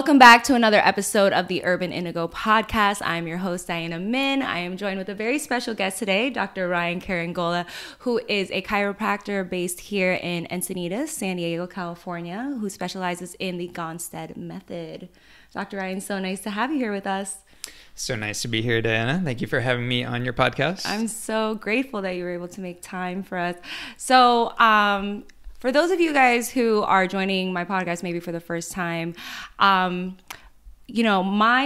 Welcome back to another episode of the Urban Indigo Podcast. I'm your host, Diana Min. I am joined with a very special guest today, Dr. Ryan Caringola, who is a chiropractor based here in Encinitas, San Diego, California, who specializes in the GONSTEAD method. Dr. Ryan, so nice to have you here with us. So nice to be here, Diana. Thank you for having me on your podcast. I'm so grateful that you were able to make time for us. So, for those of you guys who are joining my podcast maybe for the first time, my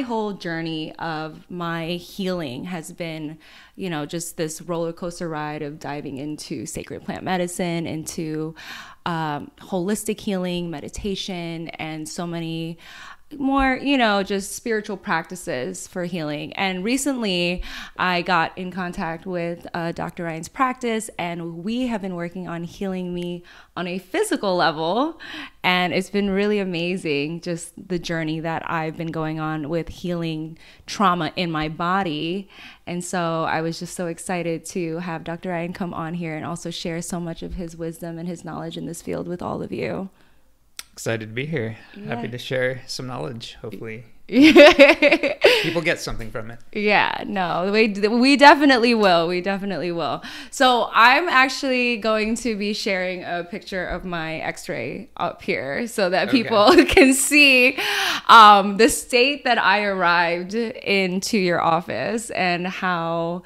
whole journey of my healing has been, just this roller coaster ride of diving into sacred plant medicine, into holistic healing, meditation, and so many more, just spiritual practices for healing. And recently I got in contact with Dr. Ryan's practice, and we have been working on healing me on a physical level. And it's been really amazing, just the journey that I've been going on with healing trauma in my body. And so I was just so excited to have Dr. Ryan come on here and also share so much of his wisdom and his knowledge in this field with all of you. Excited to be here. Yeah. Happy to share some knowledge, hopefully. People get something from it. Yeah, no, we definitely will. We definitely will. So I'm actually going to be sharing a picture of my x-ray up here so that people can see the state that I arrived into your office and how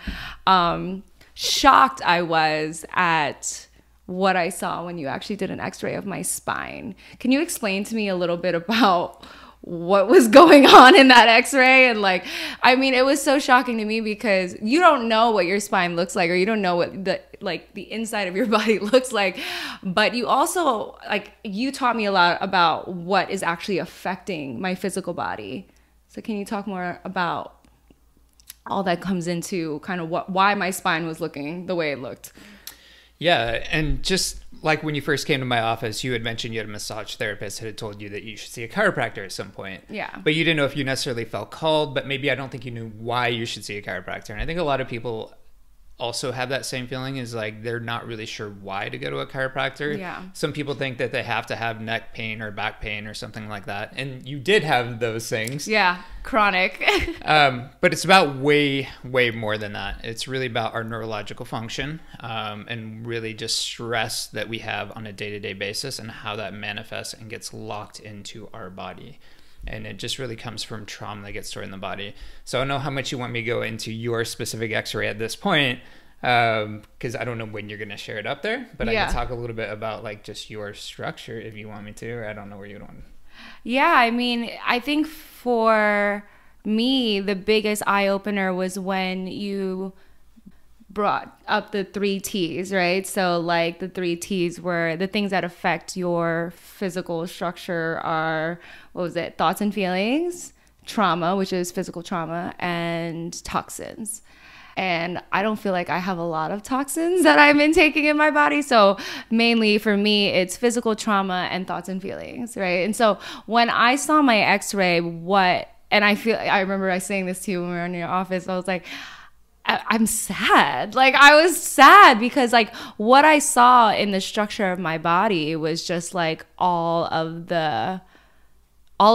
shocked I was at what I saw when you actually did an x-ray of my spine. Can you explain to me a little bit about what was going on in that x-ray? And it was so shocking to me because you don't know what your spine looks like, or you don't know what the inside of your body looks like. But you also, you taught me a lot about what is actually affecting my physical body. So can you talk more about all that comes into kind of why my spine was looking the way it looked? Yeah, and just like when you first came to my office, you had mentioned you had a massage therapist that had told you that you should see a chiropractor at some point. Yeah. But you didn't know if you necessarily felt called, but maybe I don't think you knew why you should see a chiropractor. And I think a lot of people also have that same feeling, is they're not really sure why to go to a chiropractor. Yeah. Some people think that they have to have neck pain or back pain or something like that. And you did have those things. Yeah, chronic. But it's about way more than that. It's really about our neurological function, and really just stress that we have on a day-to-day basis and how that manifests and gets locked into our body. And it just really comes from trauma that gets stored in the body. So I don't know how much you want me to go into your specific x-ray at this point, because I don't know when you're going to share it up there, but I can talk a little bit about just your structure if you want me to, or I don't know where you want. Yeah, I think for me, the biggest eye-opener was when you brought up the 3 T's, right? So the 3 T's were the things that affect your physical structure are, thoughts and feelings, trauma, which is physical trauma, and toxins. And I don't feel like I have a lot of toxins that I've been taking in my body. So mainly for me, it's physical trauma and thoughts and feelings, right? And so when I saw my x-ray, I remember I saying this to you when we were in your office, I was like, I'm sad. I was sad because what I saw in the structure of my body was just all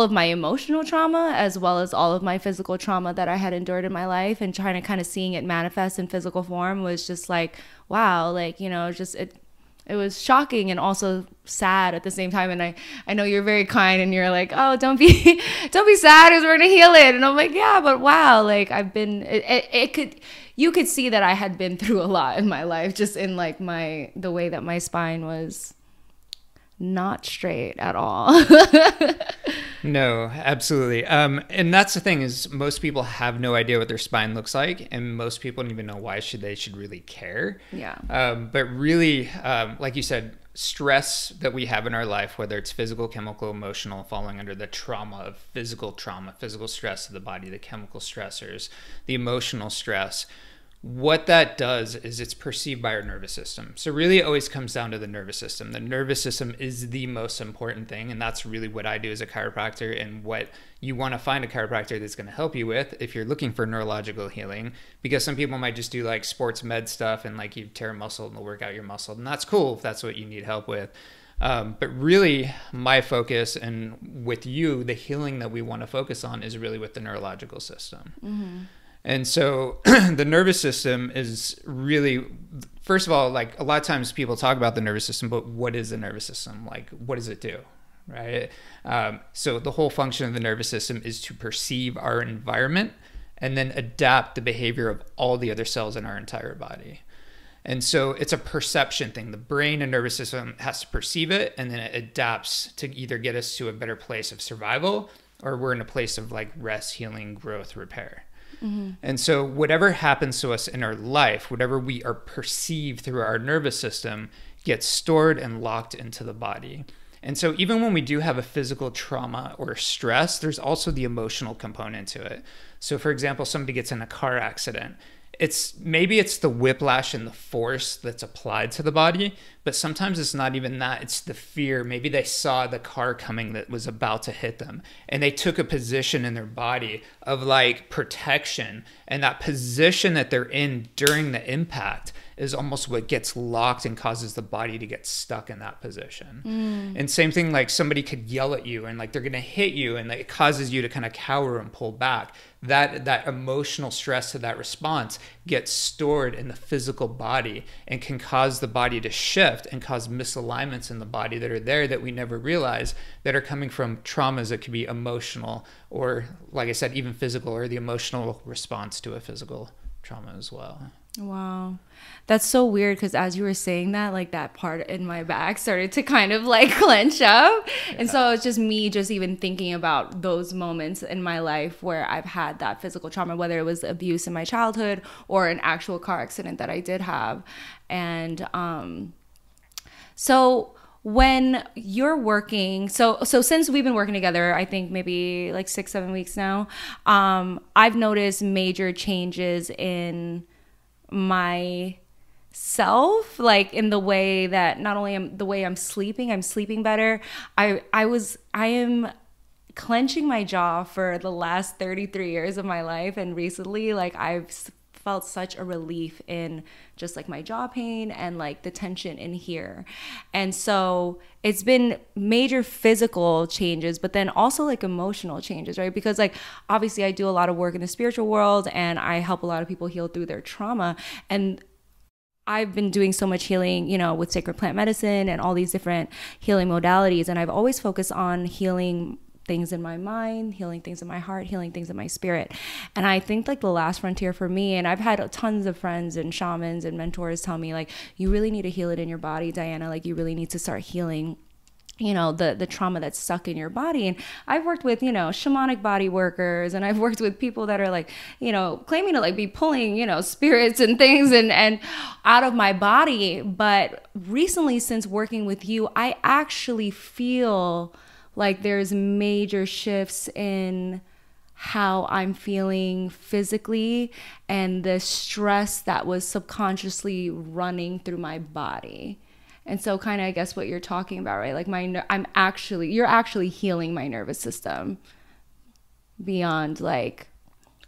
of my emotional trauma, as well as all of my physical trauma that I had endured in my life, and trying to kind of seeing it manifest in physical form was just wow, it was shocking and also sad at the same time. And I know you're very kind, and you're like, oh, don't be sad, because we're gonna heal it. And I'm like, yeah, but wow, I've been, you could see that I had been through a lot in my life, just in the way that my spine was not straight at all. No, absolutely. And that's the thing, is most people have no idea what their spine looks like, and most people don't even know why they should really care. Yeah. But really, like you said, stress that we have in our life, whether it's physical, chemical, emotional, falling under the trauma of physical stress of the body, the chemical stressors, the emotional stress, what that does is it's perceived by our nervous system. So really it always comes down to the nervous system. The nervous system is the most important thing, and that's really what I do as a chiropractor, and what you want to find a chiropractor that's going to help you with if you're looking for neurological healing. Because some people might just do sports med stuff, and you tear a muscle and they'll work out your muscle, and that's cool if that's what you need help with. But really, my focus, and with you, the healing that we want to focus on is really with the neurological system. Mm-hmm. And so the nervous system is really, first of all, like a lot of times people talk about the nervous system, but what is the nervous system? Like, what does it do? Right? So the whole function of the nervous system is to perceive our environment and then adapt the behavior of all the other cells in our entire body. And so it's a perception thing. The brain and nervous system has to perceive it, and then it adapts to either get us to a better place of survival, or we're in a place of like rest, healing, growth, repair. Mm-hmm. And so whatever happens to us in our life, whatever we are perceived through our nervous system, gets stored and locked into the body. And so even when we do have a physical trauma or stress, there's also the emotional component to it. So for example, somebody gets in a car accident. Maybe it's the whiplash and the force that's applied to the body, but sometimes it's not even that. It's the fear. Maybe they saw the car coming that was about to hit them, and they took a position in their body of like protection, and that position that they're in during the impact is almost what gets locked and causes the body to get stuck in that position. And same thing, like somebody could yell at you and like they're going to hit you, and it causes you to kind of cower and pull back. That emotional stress to that response gets stored in the physical body and can cause the body to shift and cause misalignments in the body that are there that we never realize, that are coming from traumas that could be emotional, or like I said, even physical, or the emotional response to a physical trauma as well. Wow. That's so weird, because as you were saying that, like that part in my back started to kind of like clench up. Yeah. And so it's just me just even thinking about those moments in my life where I've had that physical trauma, whether it was abuse in my childhood or an actual car accident that I did have. And so when you're working, so since we've been working together, I think maybe like 6-7 weeks now, I've noticed major changes in myself, like in the way that not only the way I'm sleeping better. I am clenching my jaw for the last 33 years of my life, and recently like I've felt such a relief in just like my jaw pain and like the tension in here. And so it's been major physical changes, but then also like emotional changes, right? Because like obviously I do a lot of work in the spiritual world, and I help a lot of people heal through their trauma. And I've been doing so much healing, you know, with sacred plant medicine and all these different healing modalities. And I've always focused on healing things in my mind, healing things in my heart, healing things in my spirit. And I think like the last frontier for me, and I've had tons of friends and shamans and mentors tell me like, you really need to heal it in your body, Diana. Like you really need to start healing, you know, the trauma that's stuck in your body. And I've worked with, you know, shamanic body workers, and I've worked with people that are like, you know, claiming to like be pulling, you know, spirits and things and out of my body. But recently, since working with you, I actually feel like there's major shifts in how I'm feeling physically and the stress that was subconsciously running through my body. And so kind of, I guess what you're talking about, right? Like you're actually healing my nervous system beyond like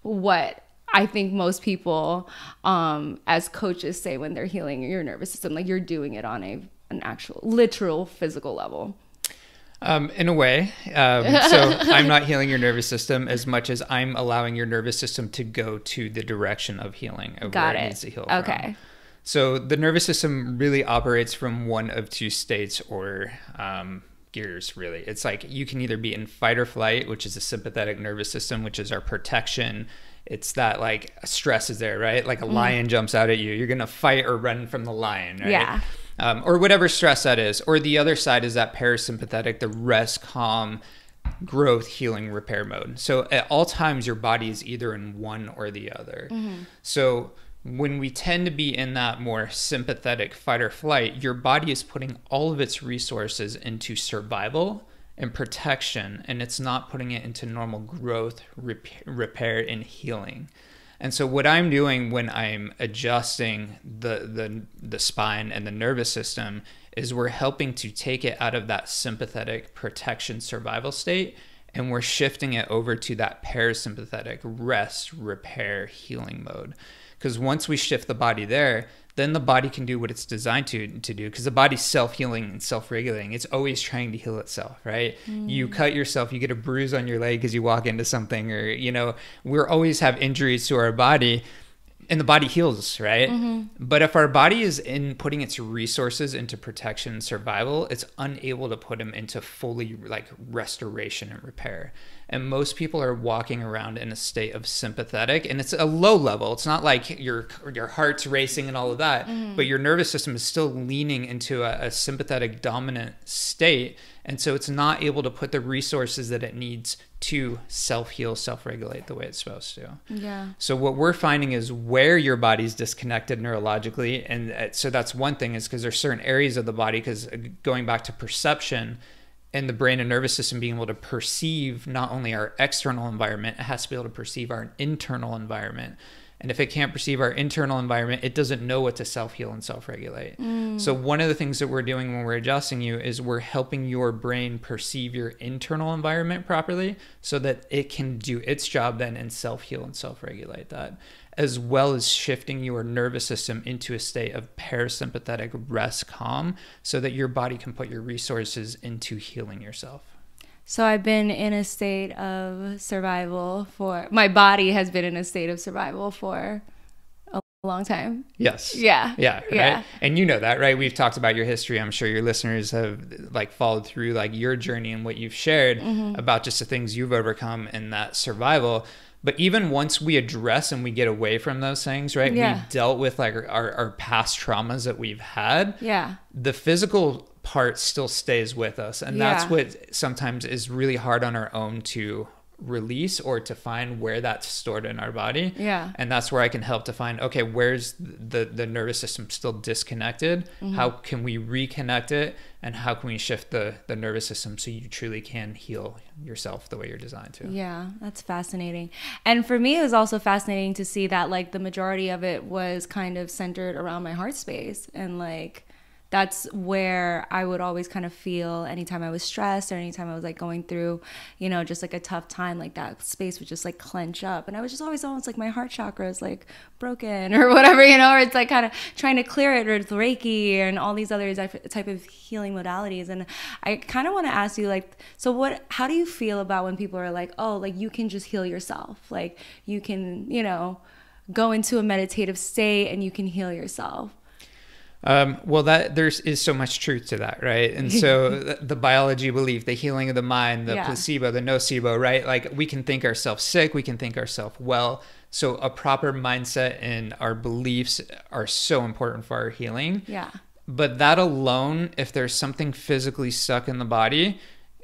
what I think most people as coaches say when they're healing your nervous system. Like you're doing it on an actual literal physical level. In a way. So I'm not healing your nervous system as much as I'm allowing your nervous system to go to the direction of healing of where it needs to heal from. So the nervous system really operates from one of two states or gears, really. It's like you can either be in fight or flight, which is the sympathetic nervous system, which is our protection. It's that like stress is there, right? Like a lion jumps out at you. You're going to fight or run from the lion, right? Yeah. Or whatever stress that is. Or the other side is that parasympathetic, the rest, calm, growth, healing, repair mode. So at all times, your body is either in one or the other. Mm-hmm. So when we tend to be in that more sympathetic fight or flight, your body is putting all of its resources into survival and protection, and it's not putting it into normal growth, repair, and healing. And so what I'm doing when I'm adjusting the spine and the nervous system is we're helping to take it out of that sympathetic protection survival state, and we're shifting it over to that parasympathetic rest, repair, healing mode. Because once we shift the body there, then the body can do what it's designed to do, because the body's self-healing and self-regulating. It's always trying to heal itself, right? You cut yourself, you get a bruise on your leg because you walk into something, or, you know, we're always have injuries to our body, and the body heals, right? But if our body is in putting its resources into protection and survival, it's unable to put them into fully like restoration and repair. And most people are walking around in a state of sympathetic, and it's a low level. It's not like your heart's racing and all of that, but your nervous system is still leaning into a sympathetic dominant state. And so it's not able to put the resources that it needs to self-heal, self-regulate the way it's supposed to. Yeah. So what we're finding is where your body's disconnected neurologically. And so that's one thing, is because there's certain areas of the body, because going back to perception and the brain and nervous system being able to perceive not only our external environment, it has to be able to perceive our internal environment. And if it can't perceive our internal environment, it doesn't know what to self-heal and self-regulate. So one of the things that we're doing when we're adjusting you is we're helping your brain perceive your internal environment properly, so that it can do its job then and self-heal and self-regulate that, as well as shifting your nervous system into a state of parasympathetic rest, calm, so that your body can put your resources into healing yourself. So I've been in a state of survival my body has been in a state of survival for a long time. Yes. Yeah. Yeah. Right? Yeah. And you know that, right? We've talked about your history. I'm sure your listeners have like followed through like your journey and what you've shared about just the things you've overcome in that survival. But even once we address and we get away from those things, right? Yeah. We've dealt with like our past traumas that we've had. Yeah. The physical part still stays with us. And that's what sometimes is really hard on our own to release, or to find where that's stored in our body. Yeah. And that's where I can help to find, okay, where's the nervous system still disconnected? How can we reconnect it? And how can we shift the nervous system so you truly can heal yourself the way you're designed to? Yeah, that's fascinating. And for me, it was also fascinating to see that like the majority of it was kind of centered around my heart space. And like, that's where I would always kind of feel anytime I was stressed, or anytime I was like going through, you know, just like a tough time, like that space would just like clench up. And I was just always almost like my heart chakra is like broken or whatever, you know, or it's like kind of trying to clear it, or it's Reiki and all these other type of healing modalities. And I kind of want to ask you like, so how do you feel about when people are like, oh, like you can just heal yourself? Like you can, you know, go into a meditative state and you can heal yourself. Well, there is so much truth to that, right? And so the biology belief, the healing of the mind, the placebo, the nocebo, right? Like we can think ourselves sick, we can think ourselves well. So a proper mindset and our beliefs are so important for our healing. Yeah. But that alone, if there's something physically stuck in the body,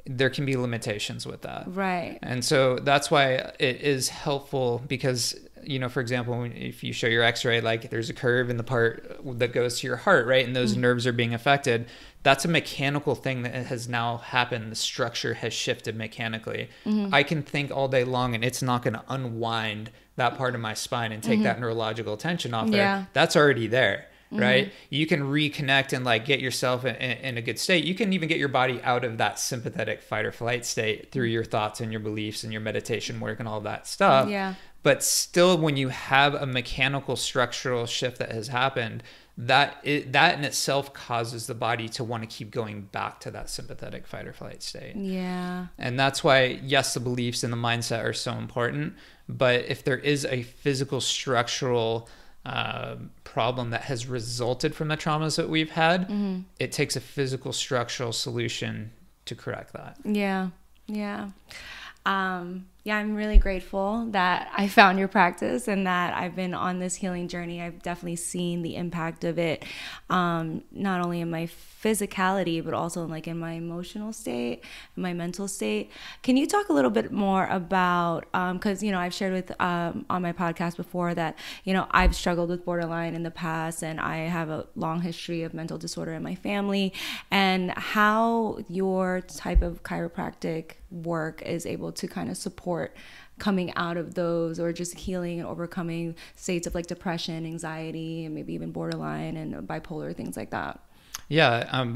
there can be limitations with that. Right. And so that's why it is helpful, because, you know, for example, if you show your x-ray, like there's a curve in the part that goes to your heart, right? And those nerves are being affected. That's a mechanical thing that has now happened. The structure has shifted mechanically. I can think all day long and it's not going to unwind that part of my spine and take that neurological tension off there. Yeah. That's already there. Right? You can reconnect and like get yourself in a good state. You can even get your body out of that sympathetic fight or flight state through your thoughts and your beliefs and your meditation work and all that stuff. Yeah. But still, when you have a mechanical structural shift that has happened, that in itself causes the body to want to keep going back to that sympathetic fight or flight state. Yeah. And that's why, yes, the beliefs and the mindset are so important. But if there is a physical structural problem that has resulted from the traumas that we've had, it takes a physical structural solution to correct that. Yeah. Yeah, I'm really grateful that I found your practice and that I've been on this healing journey. I've definitely seen the impact of it, not only in my physicality, but also like in my emotional state, my mental state. Can you talk a little bit more about, because, you know, I've shared with on my podcast before that, you know, I've struggled with borderline in the past, and I have a long history of mental disorder in my family, and how your type of chiropractic work is able to kind of support coming out of those, or just healing and overcoming states of like depression, anxiety, and maybe even borderline and bipolar, things like that. Yeah.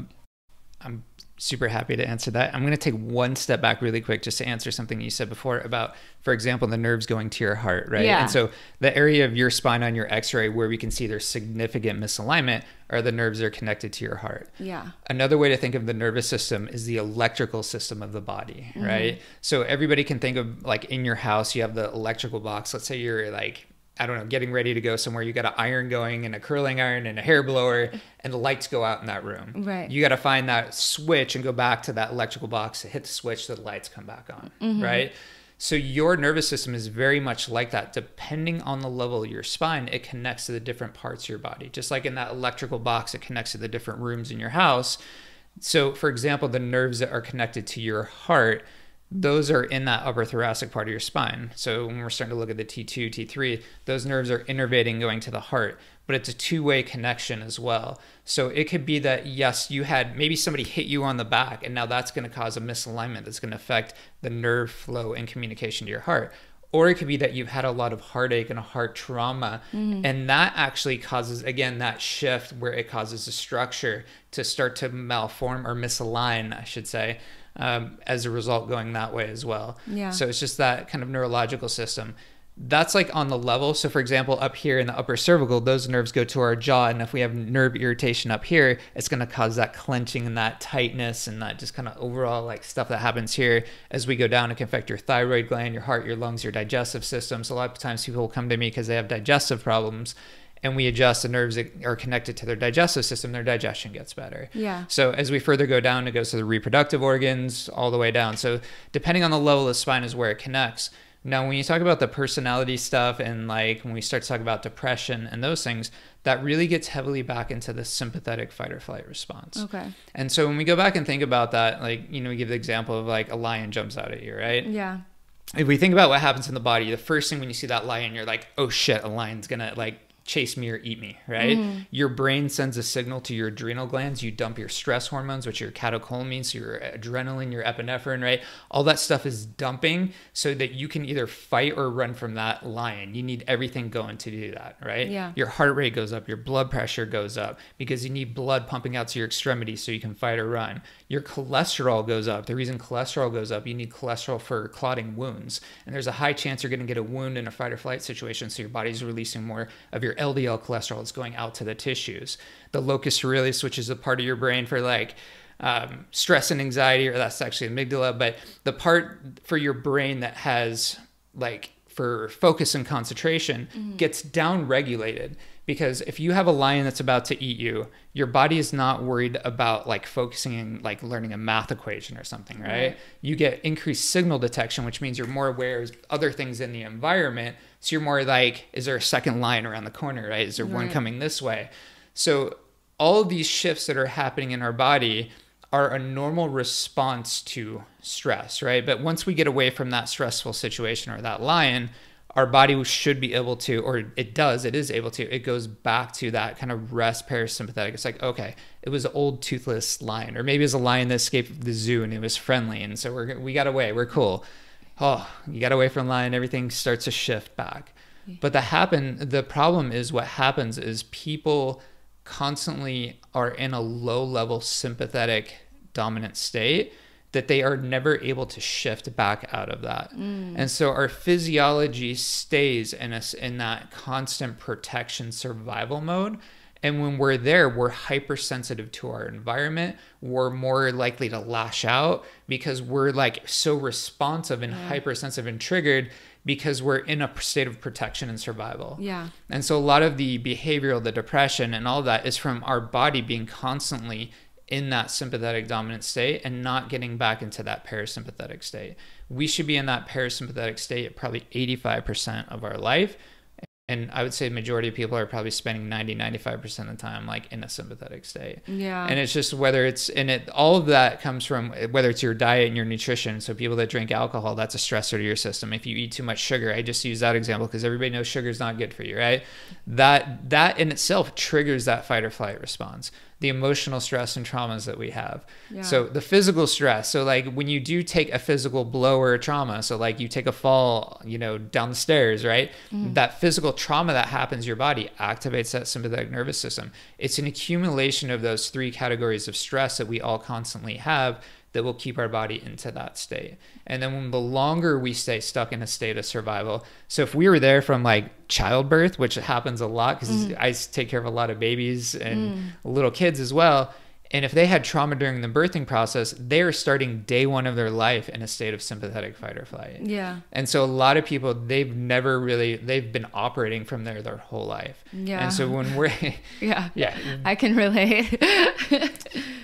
I'm super happy to answer that. I'm going to take one step back really quick just to answer something you said before about, for example, the nerves going to your heart, right? Yeah. And so the area of your spine on your x-ray where we can see there's significant misalignment are the nerves that are connected to your heart. Yeah. Another way to think of the nervous system is the electrical system of the body, right? So everybody can think of, like, in your house, you have the electrical box. Let's say you're like, I don't know, getting ready to go somewhere. You got an iron going and a curling iron and a hair blower, and the lights go out in that room. Right. You got to find that switch and go back to that electrical box to hit the switch so the lights come back on, right? So your nervous system is very much like that. Depending on the level of your spine, it connects to the different parts of your body. Just like in that electrical box, it connects to the different rooms in your house. So, for example, the nerves that are connected to your heart, those are in that upper thoracic part of your spine. So when we're starting to look at the T2, T3, those nerves are innervating going to the heart, but it's a two-way connection as well. So it could be that, yes, you had, maybe somebody hit you on the back, and now that's going to cause a misalignment that's going to affect the nerve flow and communication to your heart. Or it could be that you've had a lot of heartache and a heart trauma, and that actually causes, again, that shift where it causes the structure to start to malform or misalign, I should say, as a result going that way as well. Yeah. So it's just that kind of neurological system. That's like on the level. So for example, up here in the upper cervical, those nerves go to our jaw. And if we have nerve irritation up here, it's going to cause that clenching and that tightness and that just kind of overall like stuff that happens here. As we go down, it can affect your thyroid gland, your heart, your lungs, your digestive system. So a lot of times people will come to me because they have digestive problems, and we adjust the nerves that are connected to their digestive system, their digestion gets better. Yeah. So as we further go down, it goes to the reproductive organs all the way down. So depending on the level of the spine is where it connects. Now, when you talk about the personality stuff and like when we start to talk about depression and those things, that really gets heavily back into the sympathetic fight or flight response. Okay. And so when we go back and think about that, like, you know, we give the example of like a lion jumps out at you, right? Yeah. If we think about what happens in the body, the first thing when you see that lion, you're like, oh shit, a lion's gonna like chase me or eat me, right? Your brain sends a signal to your adrenal glands. You dump your stress hormones, which are your catecholamines, so your adrenaline, your epinephrine, right? All that stuff is dumping so that you can either fight or run from that lion. You need everything going to do that, right? Yeah. Your heart rate goes up, your blood pressure goes up because you need blood pumping out to your extremities so you can fight or run. Your cholesterol goes up. The reason cholesterol goes up, you need cholesterol for clotting wounds. And there's a high chance you're going to get a wound in a fight or flight situation, so your body's releasing more of your LDL cholesterol. It's going out to the tissues. The locus coeruleus, which is a part of your brain for like stress and anxiety, or that's actually amygdala, but the part for your brain that has like for focus and concentration gets down regulated. Because if you have a lion that's about to eat you, your body is not worried about like focusing and like learning a math equation or something, right? You get increased signal detection, which means you're more aware of other things in the environment. So you're more like, is there a second lion around the corner, right? Is there one coming this way? So all of these shifts that are happening in our body are a normal response to stress, right? But once we get away from that stressful situation or that lion, our body should be able to, or it is able to, it goes back to that kind of rest parasympathetic. It's like, okay, it was an old toothless lion, or maybe it was a lion that escaped the zoo and it was friendly. And so we got away, we're cool. Oh, you got away from the lion, everything starts to shift back. But the problem is what happens is people constantly are in a low level sympathetic dominant state that they are never able to shift back out of that. And so our physiology stays in that constant protection survival mode. And when we're there, we're hypersensitive to our environment. We're more likely to lash out because we're like so responsive and hypersensitive and triggered because we're in a state of protection and survival. Yeah. And so a lot of the behavioral, the depression and all that is from our body being constantly in that sympathetic dominant state and not getting back into that parasympathetic state. We should be in that parasympathetic state probably 85% of our life. And I would say the majority of people are probably spending 90-95% of the time like in a sympathetic state. Yeah. And it's just all of that comes from whether it's your diet and your nutrition. So people that drink alcohol, that's a stressor to your system. If you eat too much sugar, I just use that example because everybody knows sugar is not good for you, right? That in itself triggers that fight or flight response. The emotional stress and traumas that we have. Yeah. So the physical stress. So like when you do take a physical blow or a trauma, so like you take a fall, down the stairs, right? That physical trauma that happens to your body activates that sympathetic nervous system. It's an accumulation of those 3 categories of stress that we all constantly have that will keep our body into that state. And then when the longer we stay stuck in a state of survival, so if we were there from like childbirth, which happens a lot because I take care of a lot of babies and little kids as well, and if they had trauma during the birthing process, they're starting day 1 of their life in a state of sympathetic fight or flight. Yeah. And so a lot of people, they've been operating from there their whole life. Yeah. And so when we're, yeah, I can relate.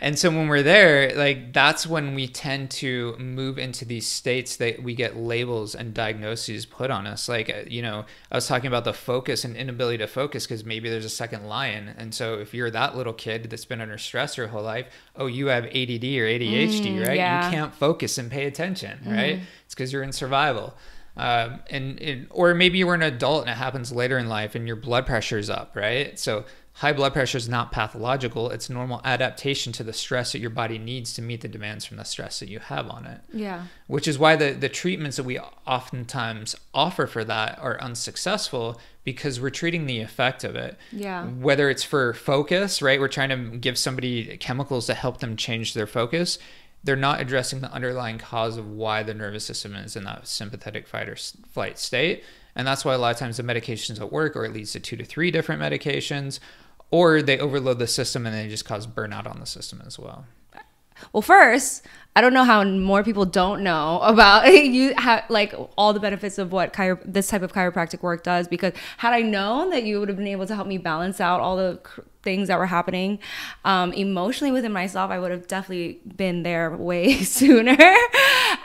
And so when we're there, like that's when we tend to move into these states that we get labels and diagnoses put on us. Like, you know, I was talking about the focus and inability to focus because maybe there's a second lion. And so if you're that little kid that's been under stress your whole life, oh, you have ADD or ADHD, right? Yeah. You can't focus and pay attention, right? It's because you're in survival. Or maybe you were an adult and it happens later in life and your blood pressure is up, right? So high blood pressure is not pathological. It's normal adaptation to the stress that your body needs to meet the demands from the stress that you have on it. Yeah. Which is why the treatments that we oftentimes offer for that are unsuccessful because we're treating the effect of it. Yeah. Whether it's for focus, right? We're trying to give somebody chemicals to help them change their focus. They're not addressing the underlying cause of why the nervous system is in that sympathetic fight or flight state. And that's why a lot of times the medications don't work, or it leads to 2 to 3 different medications, or they overload the system and they just cause burnout on the system as well. Well, first, I don't know how more people don't know about like all the benefits of what this type of chiropractic work does, because had I known that you would have been able to help me balance out all the things that were happening emotionally within myself, I would have definitely been there way sooner.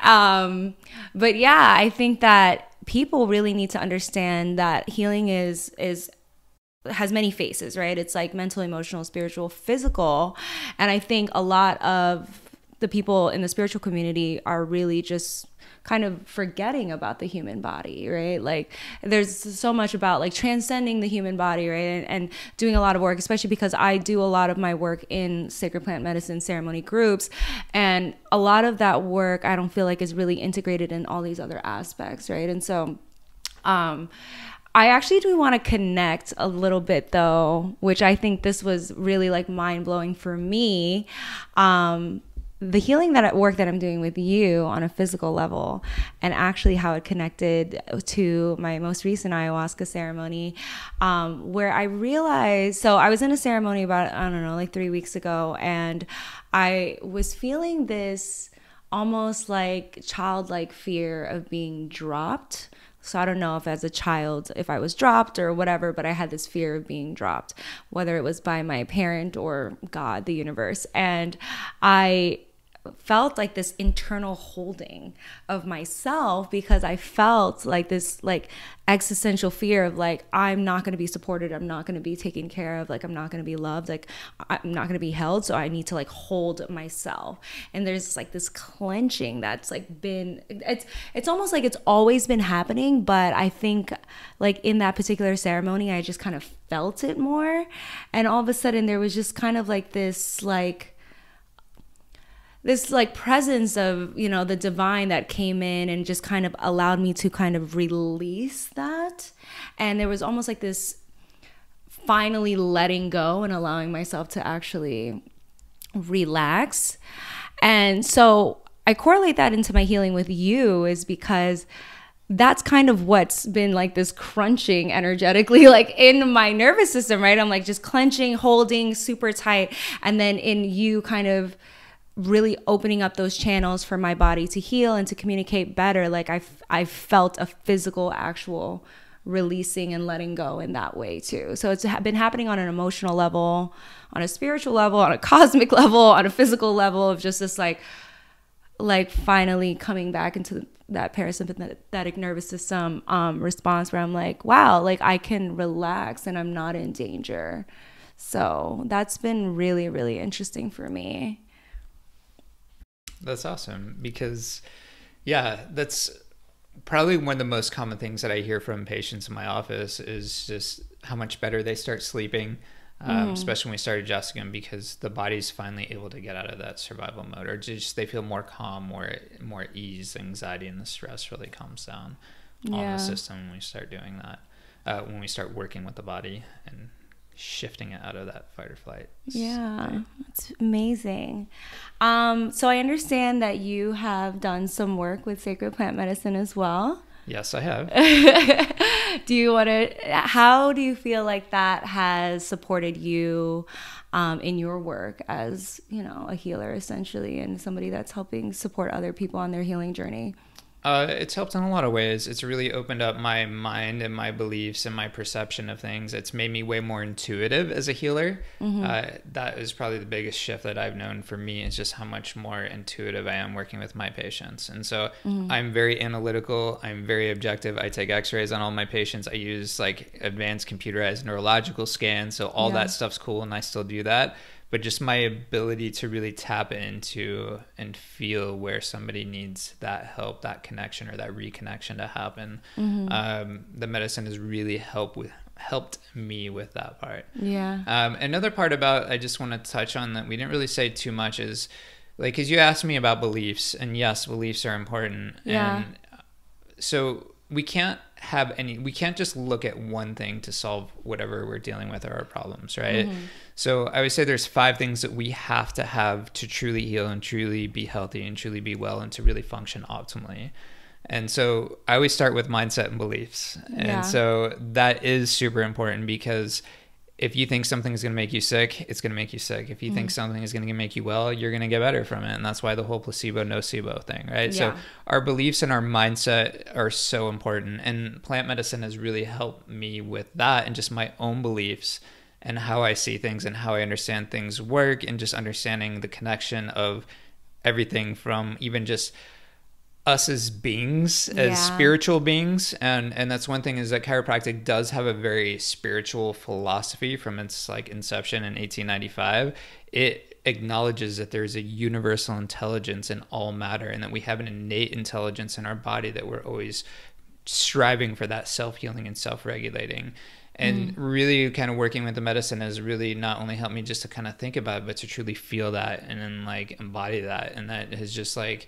But yeah, I think that people really need to understand that healing has many faces, right? It's like mental, emotional, spiritual, physical. And I think a lot of the people in the spiritual community are really just kind of forgetting about the human body, right? Like there's so much about like transcending the human body, right? And doing a lot of work, especially because I do a lot of my work in sacred plant medicine ceremony groups. And a lot of that work, I don't feel like is really integrated in all these other aspects, right? And so, I actually do want to connect a little bit though, which I think this was really like mind blowing for me. The healing work that I'm doing with you on a physical level, and actually how it connected to my most recent ayahuasca ceremony, where I realized, so I was in a ceremony about, I don't know, like 3 weeks ago, and I was feeling this almost like childlike fear of being dropped. So I don't know if as a child, if I was dropped or whatever, but I had this fear of being dropped, whether it was by my parent or God, the universe. And I felt like this internal holding of myself because I felt like this like existential fear of like, I'm not going to be supported. I'm not going to be taken care of. Like, I'm not going to be loved. Like, I'm not going to be held. So I need to like hold myself. And there's like this clenching that's like been, it's almost like it's always been happening. But I think like in that particular ceremony, I just kind of felt it more. And all of a sudden there was just kind of like this presence of, you know, the divine that came in and just kind of allowed me to kind of release that. And there was almost like this finally letting go and allowing myself to actually relax. And so I correlate that into my healing with you is because that's kind of what's been like this crunching energetically, like in my nervous system, right? I'm like just clenching, holding super tight. And then in you kind of really opening up those channels for my body to heal and to communicate better. Like I felt a physical, actual releasing and letting go in that way too. So it's been happening on an emotional level, on a spiritual level, on a cosmic level, on a physical level of just this like finally coming back into that parasympathetic nervous system response where I'm like, wow, like I can relax and I'm not in danger. So that's been really, really interesting for me. That's awesome because, yeah, that's probably one of the most common things that I hear from patients in my office is just how much better they start sleeping, especially when we start adjusting them because the body's finally able to get out of that survival mode or just they feel more calm, more ease, anxiety, and the stress really calms down on the system when we start doing that. when we start working with the body and shifting it out of that fight or flight. Yeah, it's amazing. So I understand that you have done some work with sacred plant medicine as well. Yes, I have. How do you feel like that has supported you in your work as, you know, a healer essentially, and somebody that's helping support other people on their healing journey? It's helped in a lot of ways. It's really opened up my mind and my beliefs and my perception of things. It's made me way more intuitive as a healer. That is probably the biggest shift that I've known for me, is just how much more intuitive I am working with my patients. And so I'm very analytical. I'm very objective. I take x-rays on all my patients. I use like advanced computerized neurological scans. So all that stuff's cool, and I still do that. But just my ability to really tap into and feel where somebody needs that help, that connection or that reconnection to happen. The medicine has really helped me with that part. Yeah. Another part about, I just want to touch on that we didn't really say too much is, like, because you asked me about beliefs, and yes, beliefs are important. Yeah. And so we can't just look at one thing to solve whatever we're dealing with or our problems, right? So I would say there's 5 things that we have to truly heal and truly be healthy and truly be well and to really function optimally. And so I always start with mindset and beliefs. And so that is super important, because if you think something is going to make you sick, it's going to make you sick. If you think something is going to make you well, you're going to get better from it. And that's why the whole placebo, nocebo thing, right? So our beliefs and our mindset are so important. And plant medicine has really helped me with that, and just my own beliefs and how I see things and how I understand things work, and just understanding the connection of everything from even just us as beings, as spiritual beings. And that's one thing, is that chiropractic does have a very spiritual philosophy from its like inception in 1895. It acknowledges that there's a universal intelligence in all matter, and that we have an innate intelligence in our body, that we're always striving for that self-healing and self-regulating. And really kind of working with the medicine has really not only helped me just to kind of think about it, but to truly feel that and then like embody that. And that has just like,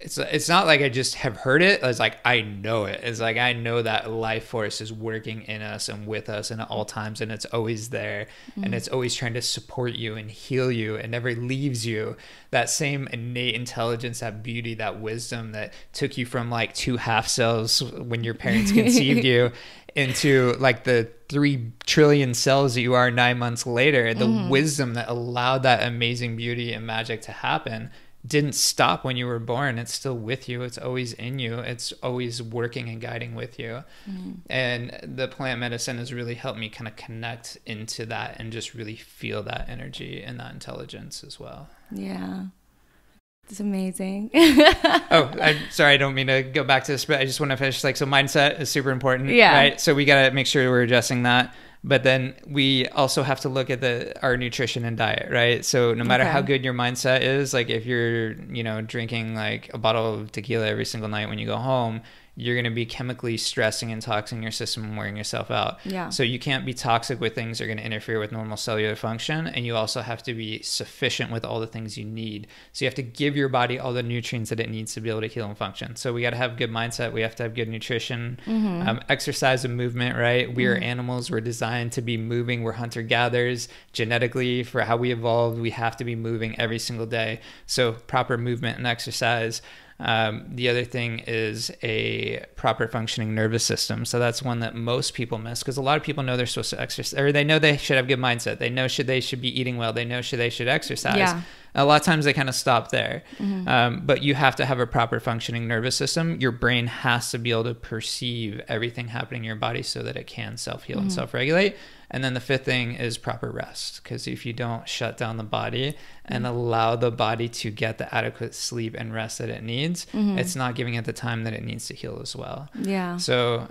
it's not like I just have heard it. It's like I know it. It's like I know that life force is working in us and with us and at all times, and it's always there, and it's always trying to support you and heal you and never leaves you. That same innate intelligence, that beauty, that wisdom that took you from like 2 half cells when your parents conceived you into like the 3 trillion cells that you are 9 months later. The wisdom that allowed that amazing beauty and magic to happen didn't stop when you were born. It's still with you. It's always in you. It's always working and guiding with you. And the plant medicine has really helped me kind of connect into that and just really feel that energy and that intelligence as well. Yeah. It's amazing. Sorry, I don't mean to go back to this, but I just want to finish. Like, so mindset is super important, right? So we got to make sure we're addressing that. But then we also have to look at our nutrition and diet, right? So no matter how good your mindset is, like if you're, you know, drinking like a bottle of tequila every single night when you go home, you're going to be chemically stressing and toxing your system and wearing yourself out. Yeah. So you can't be toxic with things that are going to interfere with normal cellular function. And you also have to be sufficient with all the things you need. So you have to give your body all the nutrients that it needs to be able to heal and function. So we got to have good mindset. We have to have good nutrition, exercise and movement, right? We are animals. We're designed to be moving. We're hunter-gatherers. Genetically, for how we evolved, we have to be moving every single day. So proper movement and exercise. The other thing is a proper functioning nervous system. So that's one that most people miss, because a lot of people know they're supposed to exercise, or they know they should have good mindset. They know they should be eating well. They know they should exercise. Yeah. A lot of times they kind of stop there. But you have to have a proper functioning nervous system. Your brain has to be able to perceive everything happening in your body so that it can self-heal and self-regulate. And then the 5th thing is proper rest, because if you don't shut down the body and allow the body to get the adequate sleep and rest that it needs, it's not giving it the time that it needs to heal as well. Yeah. So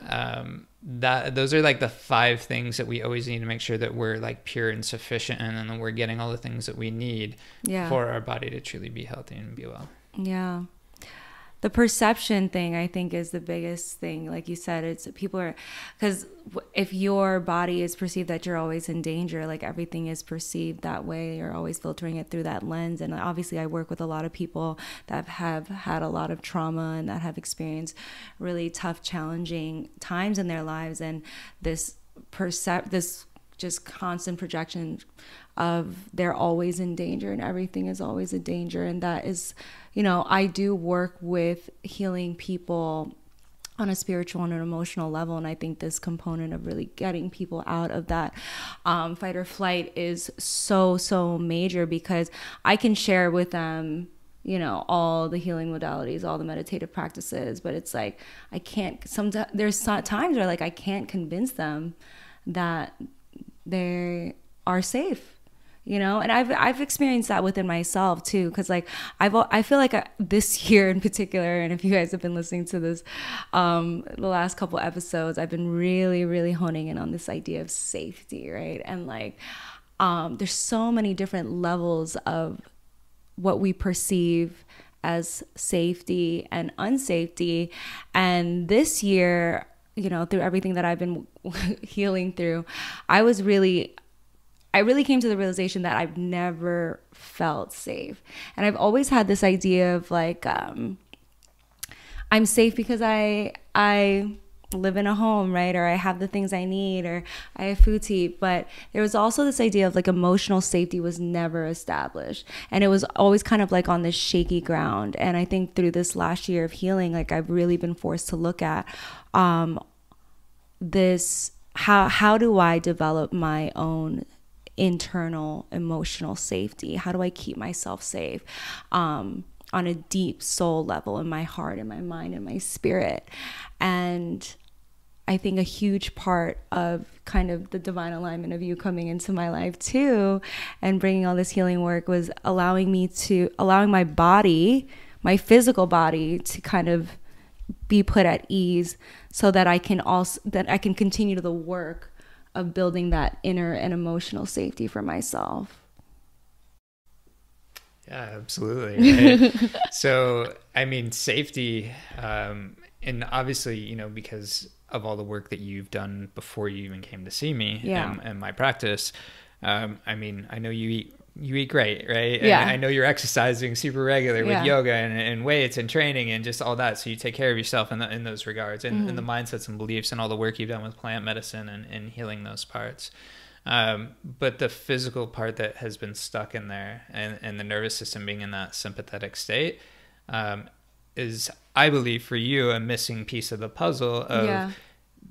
those are like the 5 things that we always need to make sure that we're like pure and sufficient, and then we're getting all the things that we need for our body to truly be healthy and be well. Yeah. the perception thing, I think, is the biggest thing. Like you said, it's people are, because if your body is perceived that you're always in danger, like everything is perceived that way, you're always filtering it through that lens. And obviously I work with a lot of people that have had a lot of trauma and that have experienced really tough, challenging times in their lives. And this just constant projection of they're always in danger and everything is always a danger. And that is, you know, I do work with healing people on a spiritual and an emotional level. And I think this component of really getting people out of that fight or flight is so major, because I can share with them, you know, all the healing modalities, all the meditative practices, but it's like, I can't, sometimes there's times where like I can't convince them that they are safe, you know. And I've experienced that within myself too, because like I feel like this year in particular, and if you guys have been listening to this the last couple episodes, I've been really honing in on this idea of safety, right? And like there's so many different levels of what we perceive as safety and unsafety. And this year, you know, through everything that I've been healing through, I really came to the realization that I've never felt safe. And I've always had this idea of like, I'm safe because I live in a home, right? Or I have the things I need, or I have food to eat. But there was also this idea of like emotional safety was never established. And it was always kind of like on this shaky ground. And I think through this last year of healing, like I've really been forced to look at this, how do I develop my own internal emotional safety? How do I keep myself safe on a deep soul level in my heart, in my mind, in my spirit? And I think a huge part of kind of the divine alignment of you coming into my life too and bringing all this healing work was allowing my body, my physical body, to kind of be put at ease, so that I can continue the work of building that inner and emotional safety for myself. Yeah, absolutely. Right? So, I mean, safety, and obviously, you know, because of all the work that you've done before you even came to see me and my practice, I mean, I know you eat great, right? Yeah. And I know you're exercising super regular with yoga and weights and training and just all that. So you take care of yourself in those regards, and the mindsets and beliefs and all the work you've done with plant medicine and healing those parts. But the physical part that has been stuck in there, and the nervous system being in that sympathetic state, is, I believe, for you, a missing piece of the puzzle of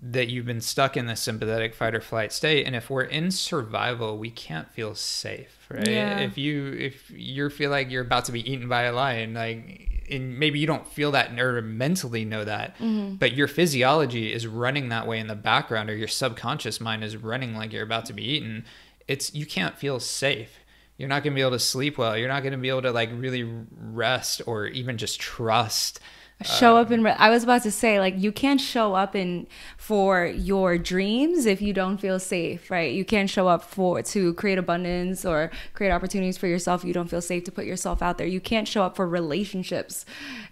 that you've been stuck in the sympathetic fight or flight state. And if we're in survival, we can't feel safe, right? Yeah. If you feel like you're about to be eaten by a lion, like, and maybe you don't feel that or mentally know that, but your physiology is running that way in the background, or your subconscious mind is running like you're about to be eaten, you can't feel safe. You're not going to be able to sleep well. You're not going to be able to like really rest or even just trust. Show up in, I was about to say, like, you can't show up for your dreams if you don't feel safe, right? You can't show up to create abundance or create opportunities for yourself if you don't feel safe to put yourself out there. You can't show up for relationships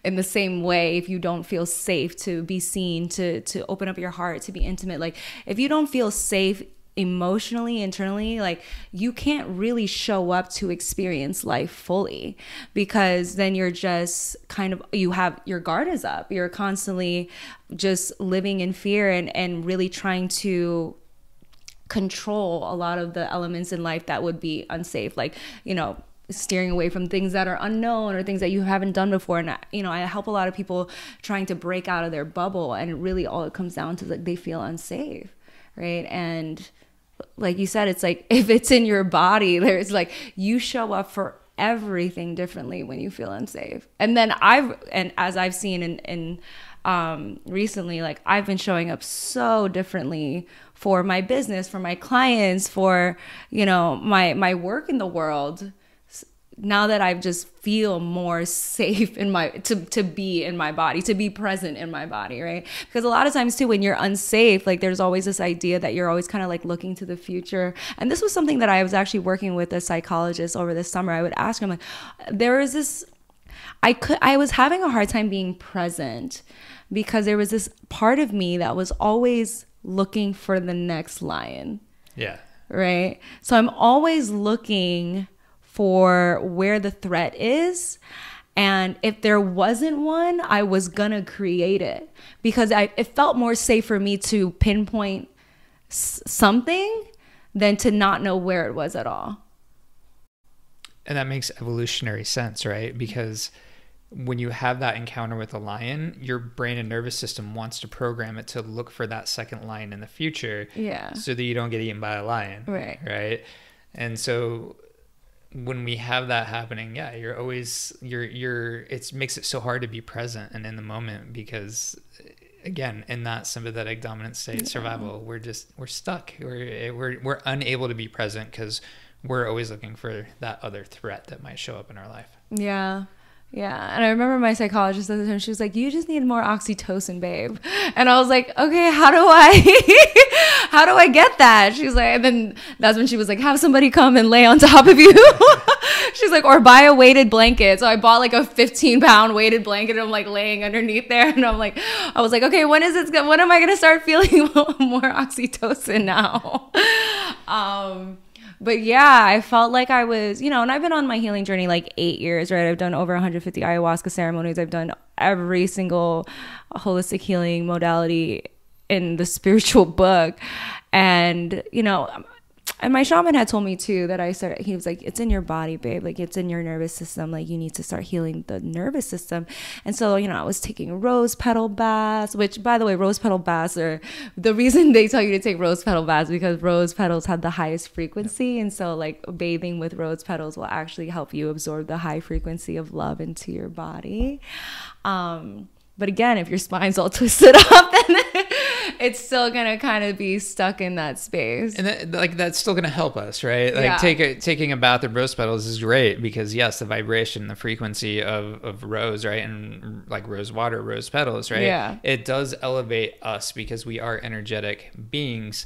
in the same way if you don't feel safe to be seen, to open up your heart, to be intimate. Like, if you don't feel safe emotionally, internally, like, you can't really show up to experience life fully, because then you're just kind of, your guard is up. You're constantly just living in fear and really trying to control a lot of the elements in life that would be unsafe, like, you know, steering away from things that are unknown or things that you haven't done before. And, you know, I help a lot of people trying to break out of their bubble, and really all it comes down to is like they feel unsafe, right? And like you said, it's like, if it's in your body, there's like, you show up for everything differently when you feel unsafe. And then as I've seen in recently, like, I've been showing up so differently for my business, for my clients, for, you know, my work in the world, now that I just feel more safe to be in my body, to be present in my body, right? Because a lot of times too, when you're unsafe, like, there's always this idea that you're always kind of like looking to the future. And this was something that I was actually working with a psychologist over this summer. I would ask him, like, there is this, I was having a hard time being present because there was this part of me that was always looking for the next lion. Yeah. Right? So I'm always looking for where the threat is. And if there wasn't one, I was going to create it because it felt more safe for me to pinpoint something than to not know where it was at all. And that makes evolutionary sense, right? Because when you have that encounter with a lion, your brain and nervous system wants to program it to look for that second lion in the future. Yeah. So that you don't get eaten by a lion. Right. Right. And so when we have that happening, yeah, you're always, it makes it so hard to be present and in the moment because, again, in that sympathetic dominant state, survival, we're stuck. We're unable to be present because we're always looking for that other threat that might show up in our life. Yeah. Yeah. And I remember my psychologist at the time, she was like, you just need more oxytocin, babe. And I was like, okay, how do I get that? She's like, and then that's when she was like, have somebody come and lay on top of you. She's like, or buy a weighted blanket. So I bought like a 15-pound weighted blanket and I'm like laying underneath there. And I was like, okay, when am I going to start feeling more oxytocin now? But yeah, I felt like I was, and I've been on my healing journey like 8 years, right? I've done over 150 ayahuasca ceremonies. I've done every single holistic healing modality in the spiritual book. And, and my shaman had told me too that he was like, it's in your body, babe. Like it's in your nervous system. Like you need to start healing the nervous system. And so, I was taking rose petal baths, which by the way, rose petal baths are the reason they tell you to take rose petal baths because rose petals have the highest frequency. And so like bathing with rose petals will actually help you absorb the high frequency of love into your body. But again, if your spine's all twisted up, then it's still going to kind of be stuck in that space. And that's still going to help us, right? Like taking a bath of rose petals is great because yes, the vibration, the frequency of rose, right? And like rose water, rose petals, right? Yeah. It does elevate us because we are energetic beings.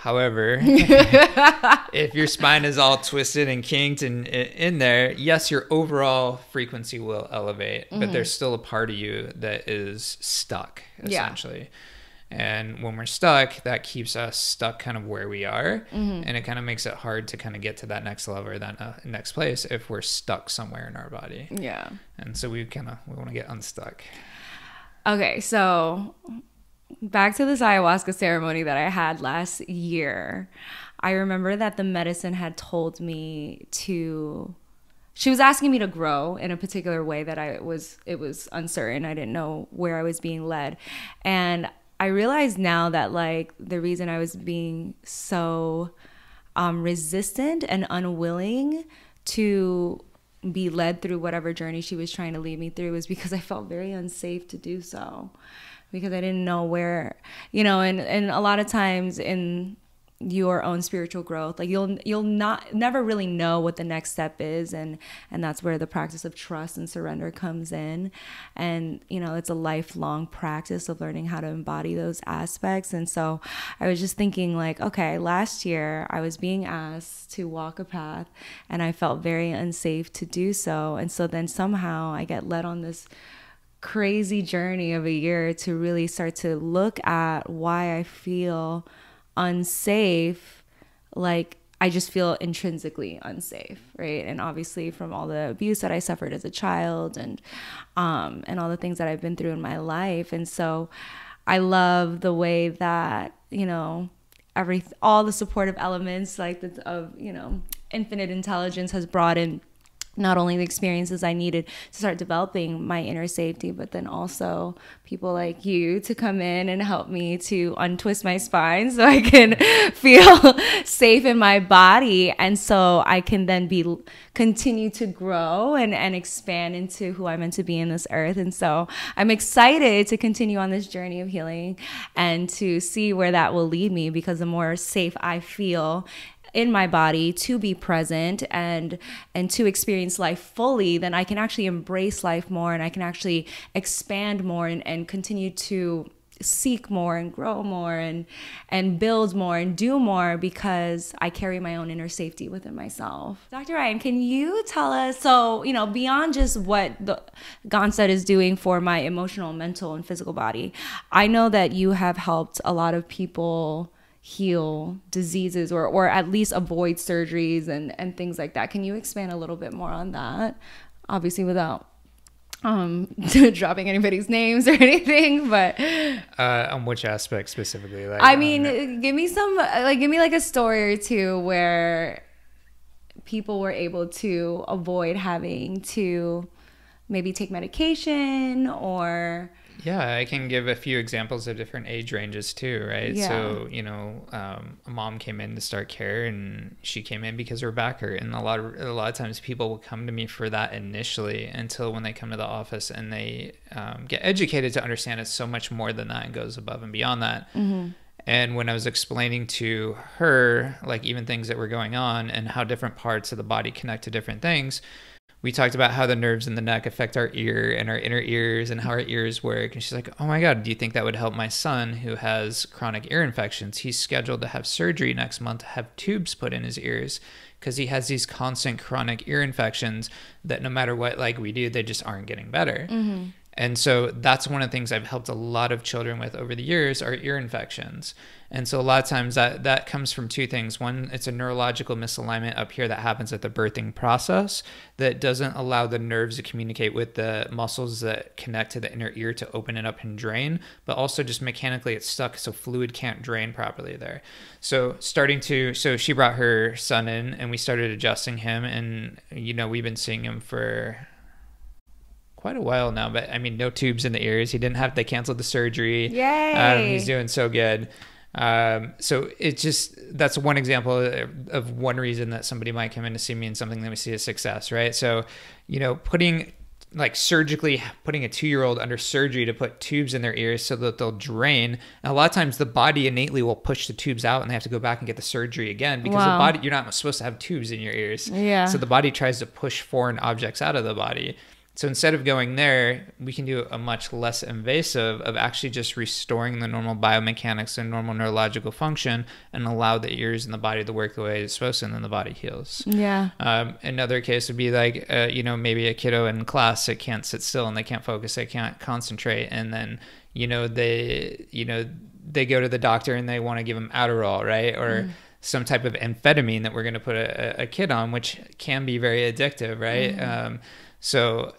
However, if your spine is all twisted and kinked and in there, yes, your overall frequency will elevate, but there's still a part of you that is stuck, essentially. Yeah. And when we're stuck, that keeps us stuck kind of where we are. And it kind of makes it hard to kind of get to that next level or that next place if we're stuck somewhere in our body. Yeah. And so we want to get unstuck. Okay, so back to this ayahuasca ceremony that I had last year. I remember that the medicine had told me she was asking me to grow in a particular way that it was uncertain. I didn't know where I was being led. And I realize now that like the reason I was being so resistant and unwilling to be led through whatever journey she was trying to lead me through was because I felt very unsafe to do so. Because I didn't know where, and a lot of times in your own spiritual growth, like you'll never really know what the next step is, and that's where the practice of trust and surrender comes in. And it's a lifelong practice of learning how to embody those aspects. And so I was just thinking like, okay, last year I was being asked to walk a path and I felt very unsafe to do so. And so then somehow I get led on this crazy journey of a year to really start to look at why I feel unsafe. Like I just feel intrinsically unsafe, right? And obviously from all the abuse that I suffered as a child and all the things that I've been through in my life. And so I love the way that, all the supportive elements like infinite intelligence has brought in not only the experiences I needed to start developing my inner safety, but then also people like you to come in and help me to untwist my spine so I can feel safe in my body. And so I can then continue to grow and expand into who I'm meant to be in this earth. And so I'm excited to continue on this journey of healing and to see where that will lead me, because the more safe I feel in my body to be present and to experience life fully, then I can actually embrace life more and I can actually expand more and continue to seek more and grow more and build more and do more because I carry my own inner safety within myself. Dr. Ryan, can you tell us, so, you know, beyond just what the GONSTEAD is doing for my emotional, mental, and physical body, I know that you have helped a lot of people heal diseases or at least avoid surgeries and things like that. Can you expand a little bit more on that? Obviously without dropping anybody's names or anything, but on which aspect specifically? Like, I mean, give me like a story or two where people were able to avoid having to maybe take medication or... Yeah, I can give a few examples of different age ranges too, right? Yeah. So, you know, a mom came in to start care, and she came in because her back hurt. And a lot of times people will come to me for that initially, until when they come to the office and they get educated to understand it's so much more than that and goes above and beyond that. Mm-hmm. And when I was explaining to her, like, even things that were going on and how different parts of the body connect to different things, we talked about how the nerves in the neck affect our ear and our inner ears and how our ears work. And she's like, oh my God, do you think that would help my son who has chronic ear infections? He's scheduled to have surgery next month to have tubes put in his ears because he has these constant chronic ear infections that no matter what like we do, they just aren't getting better. Mm-hmm. And so that's one of the things I've helped a lot of children with over the years are ear infections. And so a lot of times that comes from two things. One, it's a neurological misalignment up here that happens at the birthing process that doesn't allow the nerves to communicate with the muscles that connect to the inner ear to open it up and drain, but also just mechanically it's stuck so fluid can't drain properly there. So so she brought her son in and we started adjusting him, and you know, we've been seeing him for quite a while now, but I mean, no tubes in the ears. They canceled the surgery. Yay! He's doing so good. So it's just, that's one example of one reason that somebody might come in to see me and something that we see as success, right? So, you know, surgically putting a 2-year-old under surgery to put tubes in their ears so that they'll drain. And a lot of times the body innately will push the tubes out and they have to go back and get the surgery again because the body, you're not supposed to have tubes in your ears. Yeah. So the body tries to push foreign objects out of the body. So instead of going there, we can do a much less invasive of actually just restoring the normal biomechanics and normal neurological function and allow the ears and the body to work the way it's supposed to, and then the body heals. Yeah. Another case would be like, you know, maybe a kiddo in class that can't sit still and they can't focus, they can't concentrate. And then, they go to the doctor and they want to give them Adderall, right? Or some type of amphetamine that we're going to put a kid on, which can be very addictive, right? So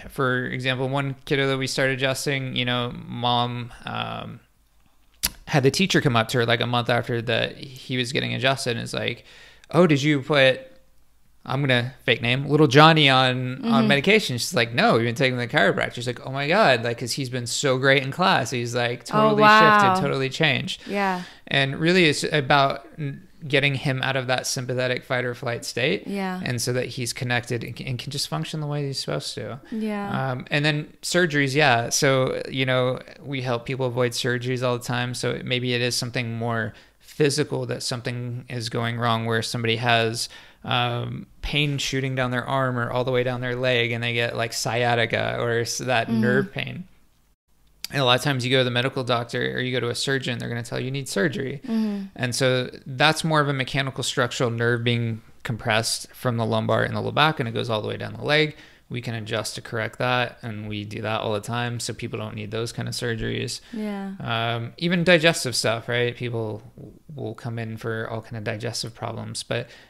for example, one kiddo that we started adjusting, mom had the teacher come up to her like a month after that he was getting adjusted and is like, oh, did you put, I'm gonna fake name, little Johnny on medication? She's like, no, we've been taking the chiropractor. She's like, oh my God, like, cause he's been so great in class. He's like totally shifted, totally changed. Yeah. And really it's about getting him out of that sympathetic fight or flight state. Yeah. And so that he's connected and can just function the way he's supposed to. Yeah. And then surgeries. Yeah. So, we help people avoid surgeries all the time. So maybe it is something more physical that something is going wrong where somebody has pain shooting down their arm or all the way down their leg and they get like sciatica or that nerve pain. And a lot of times you go to the medical doctor or you go to a surgeon, they're going to tell you need surgery. And so that's more of a mechanical structural nerve being compressed from the lumbar and the low back, and it goes all the way down the leg. We can adjust to correct that, and we do that all the time, so people don't need those kind of surgeries. Yeah. Even digestive stuff, right? People will come in for all kind of digestive problems,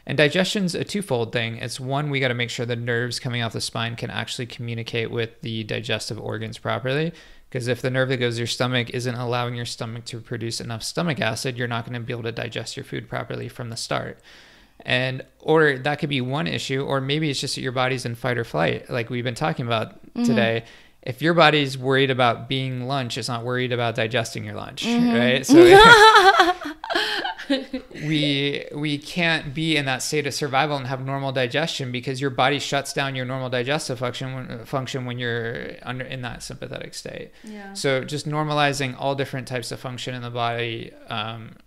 and digestion's a twofold thing. It's one, we got to make sure the nerves coming off the spine can actually communicate with the digestive organs properly. Because if the nerve that goes to your stomach isn't allowing your stomach to produce enough stomach acid, you're not going to be able to digest your food properly from the start. Or that could be one issue, or maybe it's just that your body's in fight or flight, like we've been talking about today. If your body's worried about being lunch, it's not worried about digesting your lunch, right? So we can't be in that state of survival and have normal digestion because your body shuts down your normal digestive function when you're in that sympathetic state. Yeah. So just normalizing all different types of function in the body,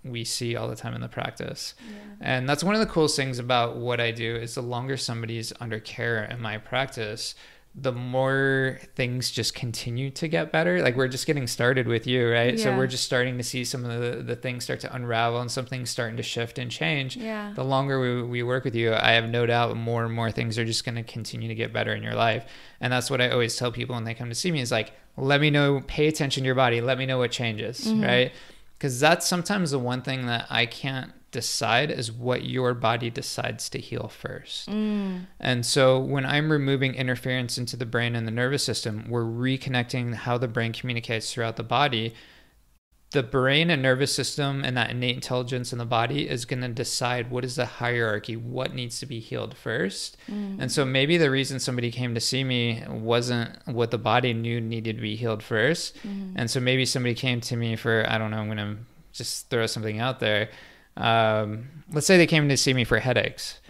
we see all the time in the practice. Yeah. And that's one of the coolest things about what I do is the longer somebody's under care in my practice, the more things just continue to get better. Like we're just getting started with you, right? So we're just starting to see some of the things start to unravel and some things starting to shift and change. The longer we work with you, I have no doubt more and more things are just going to continue to get better in your life. And that's what I always tell people when they come to see me is like, let me know, pay attention to your body. Let me know what changes, right? Because that's sometimes the one thing that I can't decide is what your body decides to heal first. And so when I'm removing interference into the brain and the nervous system, we're reconnecting how the brain communicates throughout the body. The brain and nervous system and that innate intelligence in the body is going to decide what is the hierarchy, what needs to be healed first. And so maybe the reason somebody came to see me wasn't what the body knew needed to be healed first. And so maybe somebody came to me for, I don't know, I'm going to just throw something out there. Let's say they came to see me for headaches.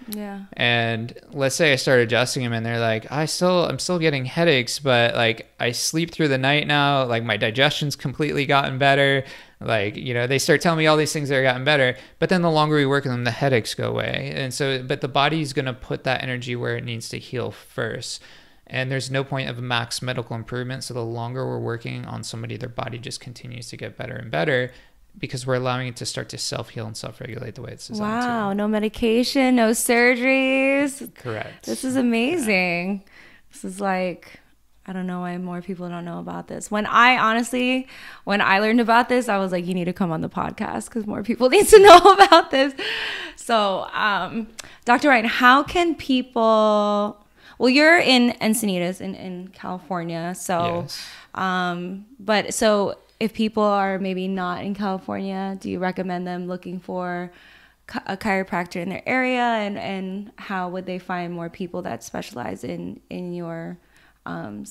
And let's say I start adjusting them and they're like, I'm still getting headaches, but like I sleep through the night now, like my digestion's completely gotten better. Like, you know, they start telling me all these things that are gotten better, but then the longer we work with them, the headaches go away. And so, but the body's going to put that energy where it needs to heal first. And there's no point of max medical improvement. So the longer we're working on somebody, their body just continues to get better and better, because we're allowing it to start to self-heal and self-regulate the way it's designed to. Wow, no medication, no surgeries. Correct. This is amazing. This is like, I don't know why more people don't know about this. When I learned about this, I was like, you need to come on the podcast because more people need to know about this. So, Dr. Ryan, how can people, well, you're in Encinitas in California. So, yes. If people are maybe not in California, do you recommend them looking for a chiropractor in their area, and how would they find more people that specialize in your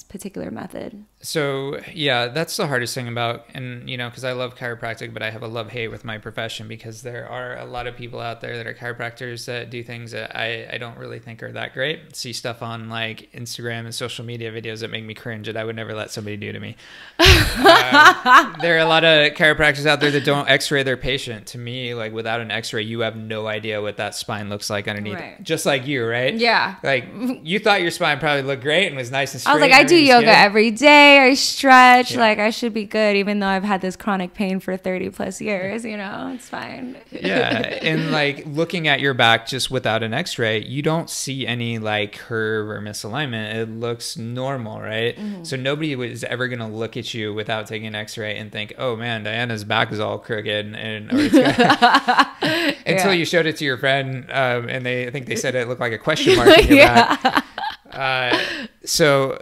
particular method? So yeah, that's the hardest thing about, and you know, because I love chiropractic, but I have a love-hate with my profession, because there are a lot of people out there that are chiropractors that do things that I don't really think are that great. See stuff on like Instagram and social media videos that make me cringe that I would never let somebody do to me. There are a lot of chiropractors out there that don't x-ray their patient. To me, like without an x-ray, you have no idea what that spine looks like underneath. Right. Just like you, right? Yeah. Like you thought your spine probably looked great and was nice and straight. I was like, I do yoga every day. I stretch, like I should be good, even though I've had this chronic pain for 30 plus years, you know, it's fine. Yeah. And like looking at your back just without an x-ray, you don't see any like curve or misalignment. It looks normal, right? So nobody was ever going to look at you without taking an x-ray and think, oh man, Diana's back is all crooked, or it's until you showed it to your friend, and I think they said it looked like a question mark in your back.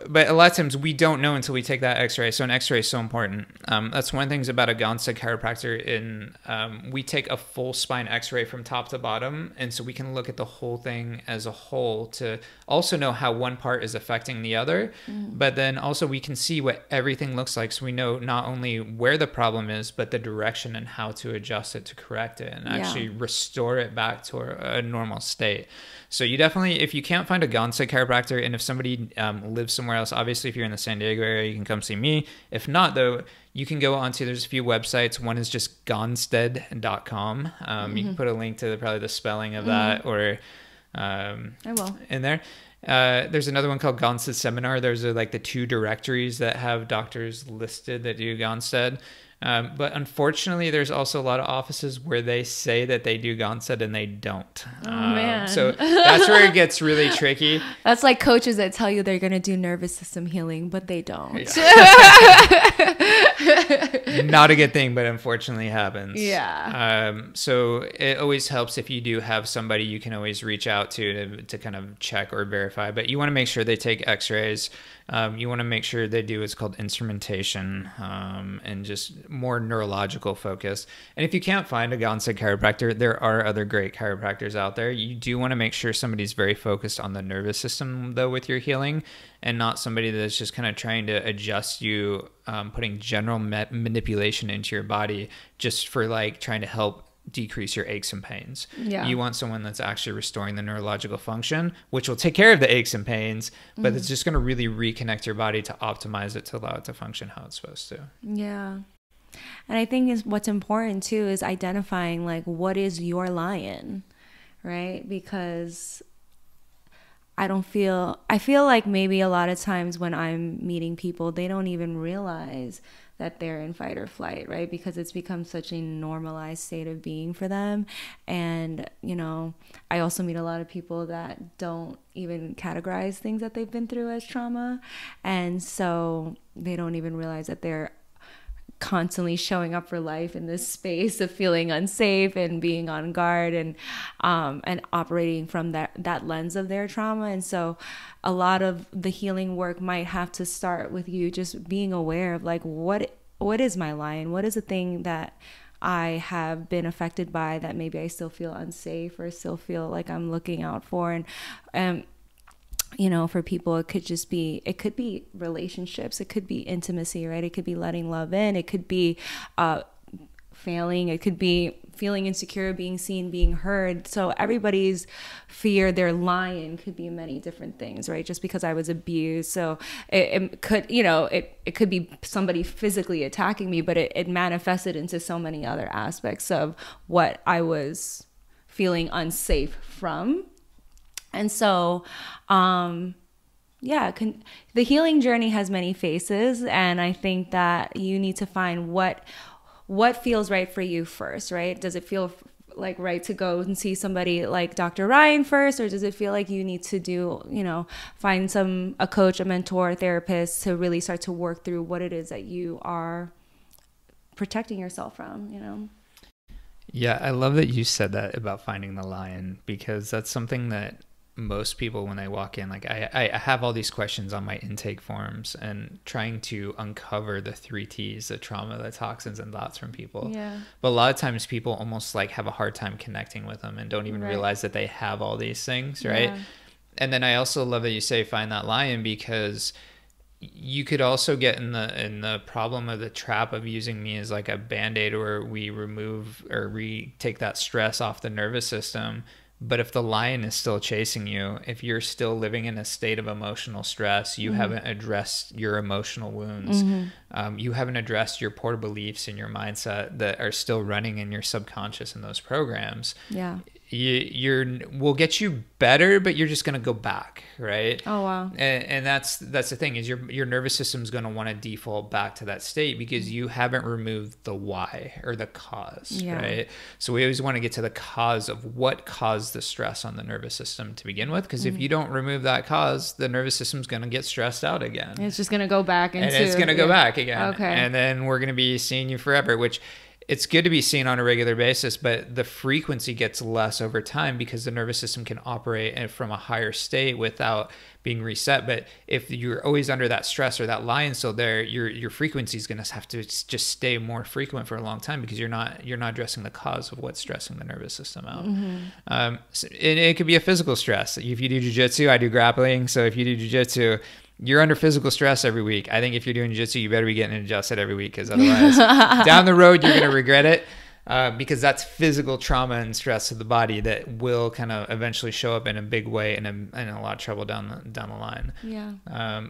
But a lot of times we don't know until we take that x-ray. So an x-ray is so important. That's one of the things about a GONSTEAD chiropractor. We take a full spine x-ray from top to bottom. And so we can look at the whole thing as a whole to also know how one part is affecting the other. But then also we can see what everything looks like. So we know not only where the problem is, but the direction and how to adjust it to correct it and actually restore it back to a normal state. So you definitely, if you can't find a GONSTEAD chiropractor, and if somebody lives somewhere else, obviously if you're in the San Diego area, you can come see me. If not, though, you can go onto, there's a few websites. One is just gonstead.com. You can put a link to probably the spelling of that, or I will in there. There's another one called GONSTEAD Seminar. Those are like the two directories that have doctors listed that do GONSTEAD. But unfortunately, there's also a lot of offices where they say that they do GONSTEAD and they don't. Oh, man. So that's where it gets really tricky. That's like coaches that tell you they're going to do nervous system healing, but they don't. Yeah. Not a good thing, but unfortunately happens. Yeah. So it always helps if you do have somebody you can always reach out to kind of check or verify. But you want to make sure they take x-rays. You want to make sure they do what's called instrumentation, and just more neurological focus. And if you can't find a GONSTEAD chiropractor, there are other great chiropractors out there. You do want to make sure somebody's very focused on the nervous system, though, with your healing, and not somebody that's just kind of trying to adjust you, putting general manipulation into your body just for like trying to help decrease your aches and pains. Yeah. You want someone that's actually restoring the neurological function, which will take care of the aches and pains, but it's just going to really reconnect your body to optimize it to allow it to function how it's supposed to. Yeah. And I think what's important too is identifying like what is your lion, right? Because I feel like maybe a lot of times when I'm meeting people, they don't even realize that they're in fight or flight, right? Because it's become such a normalized state of being for them. And, you know, I also meet a lot of people that don't even categorize things that they've been through as trauma. And so they don't even realize that they're constantly showing up for life in this space of feeling unsafe and being on guard and operating from that lens of their trauma. And so a lot of the healing work might have to start with you just being aware of like, what is my lion? What is the thing that I have been affected by that maybe I still feel unsafe or still feel like I'm looking out for? And you know, for people, it could be relationships, it could be intimacy, right? It could be letting love in, it could be failing, it could be feeling insecure, being seen, being heard. So everybody's fear, their lion, could be many different things, right? Just because I was abused, so it could, you know, it could be somebody physically attacking me, but it manifested into so many other aspects of what I was feeling unsafe from. And so, the healing journey has many faces, and I think that you need to find what feels right for you first, right? Does it feel like right to go and see somebody like Dr. Ryan first, or does it feel like you need to do, you know, find a coach, a mentor, a therapist to really start to work through what it is that you are protecting yourself from, you know? Yeah, I love that you said that about finding the lion, because that's something that most people, when they walk in, like I have all these questions on my intake forms and trying to uncover the 3 T's, the trauma, the toxins and thoughts from people. Yeah. But a lot of times people almost like have a hard time connecting with them and don't even realize that they have all these things, right? Yeah. And then I also love that you say find that lion, because you could also get in the problem of the trap of using me as like a band-aid, where we remove or take that stress off the nervous system. But if the lion is still chasing you, if you're still living in a state of emotional stress, you haven't addressed your emotional wounds, you haven't addressed your poor beliefs and your mindset that are still running in your subconscious in those programs. Yeah. We'll get you better, but you're just going to go back, right? Oh, wow. And that's the thing, is your nervous system is going to want to default back to that state because you haven't removed the why or the cause, right? So we always want to get to the cause of what caused the stress on the nervous system to begin with, because if you don't remove that cause, the nervous system is going to get stressed out again. It's just going to go back into... And it's going to go back again. Okay. And then we're going to be seeing you forever, which... It's good to be seen on a regular basis, but the frequency gets less over time because the nervous system can operate from a higher state without being reset. But if you're always under that stress or that lion still there, your frequency is going to have to just stay more frequent for a long time because you're not addressing the cause of what's stressing the nervous system out. It could be a physical stress. If you do jiu-jitsu, I do grappling. So if you do jiu-jitsu, you're under physical stress every week. I think if you're doing jiu-jitsu, you better be getting adjusted every week, because otherwise down the road, you're going to regret it, because that's physical trauma and stress to the body that will kind of eventually show up in a big way and in a lot of trouble down the line. Yeah.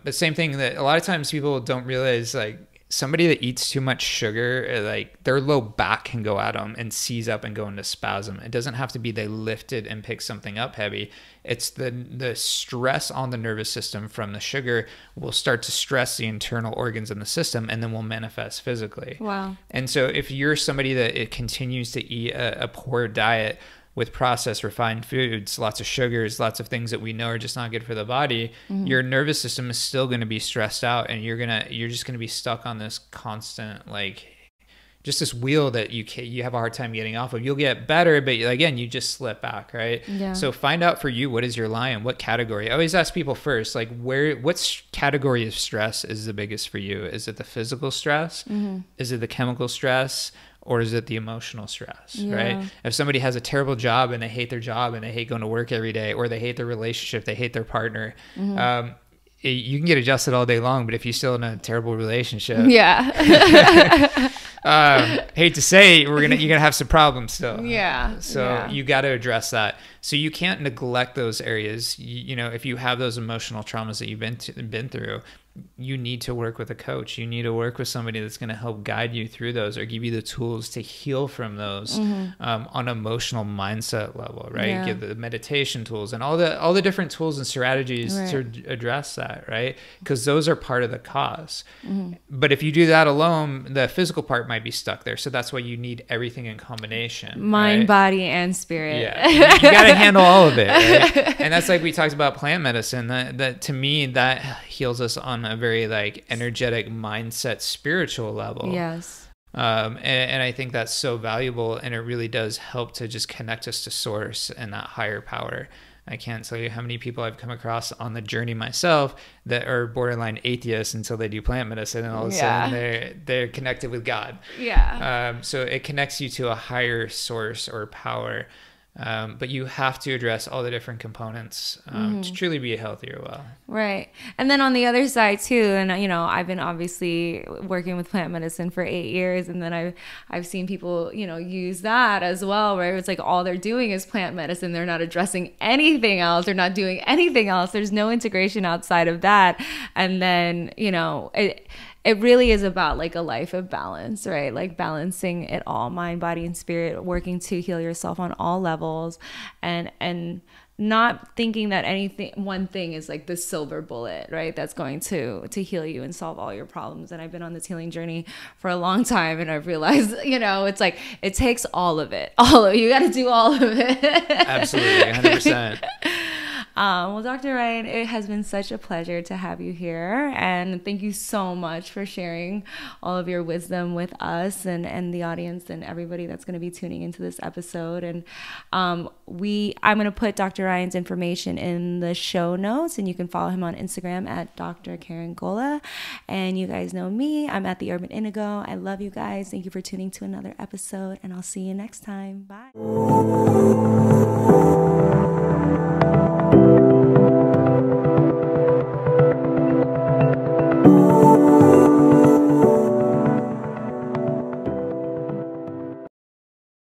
But same thing that a lot of times people don't realize, like, somebody that eats too much sugar, like their low back can go at them and seize up and go into spasm. It doesn't have to be they lifted and picked something up heavy. It's the stress on the nervous system from the sugar will start to stress the internal organs in the system and then will manifest physically. Wow. And so if you're somebody that it continues to eat a poor diet with processed refined foods, lots of sugars, lots of things that we know are just not good for the body, your nervous system is still going to be stressed out, and you're just going to be stuck on this constant, like, just this wheel that you have a hard time getting off of. You'll get better, but again, you just slip back, right? Yeah. So find out for you, what is your lion? What category? I always ask people first, like, what category of stress is the biggest for you? Is it the physical stress? Is it the chemical stress? Or is it the emotional stress, right? If somebody has a terrible job and they hate their job and they hate going to work every day, or they hate their relationship, they hate their partner, you can get adjusted all day long, but if you're still in a terrible relationship, hate to say, you're gonna have some problems still. So you got to address that. So you can't neglect those areas. You know, if you have those emotional traumas that you've been through, you need to work with a coach. You need to work with somebody that's going to help guide you through those or give you the tools to heal from those on emotional mindset level, right? Yeah. Give the meditation tools and all the different tools and strategies to address that, right? Because those are part of the cause. But if you do that alone, the physical part might be stuck there. So that's why you need everything in combination. Mind, body, and spirit. Yeah. You got to handle all of it, right? And that's like we talked about plant medicine. That to me, that heals us on a very like energetic mindset, spiritual level. Yes. And I think that's so valuable, and it really does help to just connect us to source and that higher power. I can't tell you how many people I've come across on the journey myself that are borderline atheists until they do plant medicine, and all of a sudden they're connected with God. Yeah. So it connects you to a higher source or power. But you have to address all the different components to truly be healthier well. Right. And then on the other side too, and you know, I've been obviously working with plant medicine for 8 years, and then I've seen people, you know, use that as well, where it's like all they're doing is plant medicine. They're not addressing anything else. They're not doing anything else. There's no integration outside of that. And then, you know, it really is about like a life of balance, right? Like balancing it all, mind, body, and spirit, working to heal yourself on all levels, and not thinking that one thing is like the silver bullet, right? That's going to heal you and solve all your problems. And I've been on this healing journey for a long time, and I've realized, you know, it's like, it takes all of it. You got to do all of it. Absolutely. 100%. Well, Dr. Ryan, it has been such a pleasure to have you here, and thank you so much for sharing all of your wisdom with us and the audience and everybody that's going to be tuning into this episode. And I'm going to put Dr. Ryan's information in the show notes, and you can follow him on Instagram at Dr. Caringola. And you guys know me. I'm at the Urban Indigo. I love you guys. Thank you for tuning to another episode, and I'll see you next time. Bye.